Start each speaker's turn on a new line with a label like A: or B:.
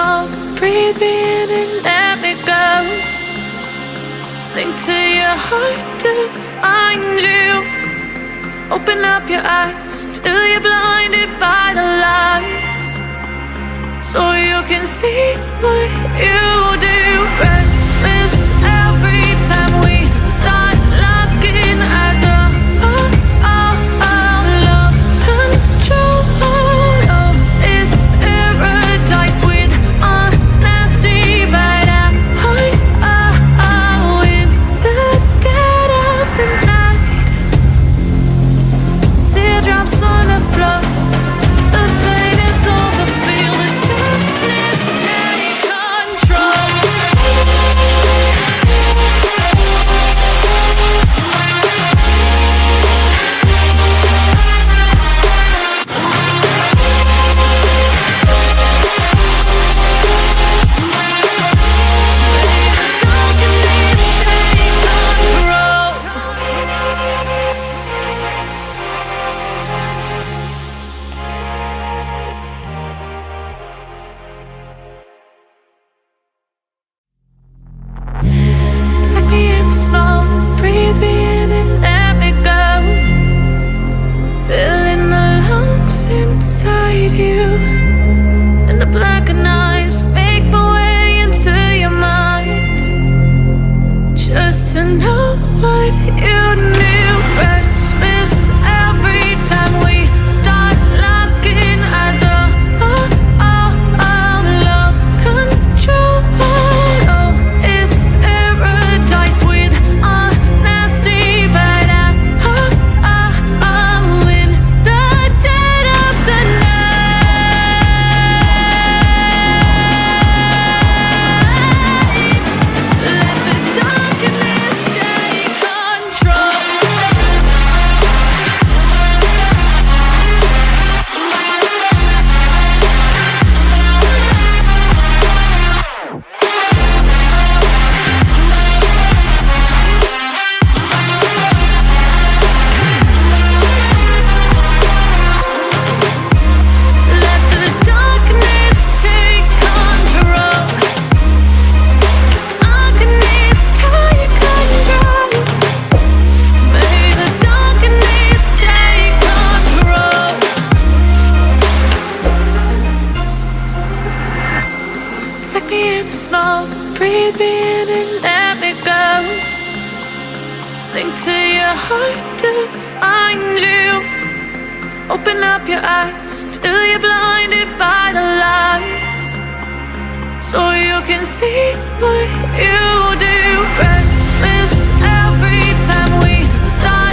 A: small. Breathe me in and let me go. Sink to your heart to find you. Open up your eyes till you're blinded by the lies, so you can see what you do. Restless every time we start locking eyes. Lost control. Oh, it's paradise with honesty, but I'm in the dead of the night. Teardrops on the floor. The pain is over. Feel the darkness take control. Small, breathe me in and let me go. Filling the lungs inside you, and the blackened eyes make my way into your mind, just to know what you knew. Restless every time we start locking eyes. Lost control. Oh, it's paradise with honesty, but I'm in the dead of the night. Let the darkness take control. Let the darkness take control. Darkness take control. May the darkness take control. Take me in small, breathe me in and let me go. Sink to your heart to find you. Open up your eyes till you're blinded by the lies, so you can see what you do. Restless every time we start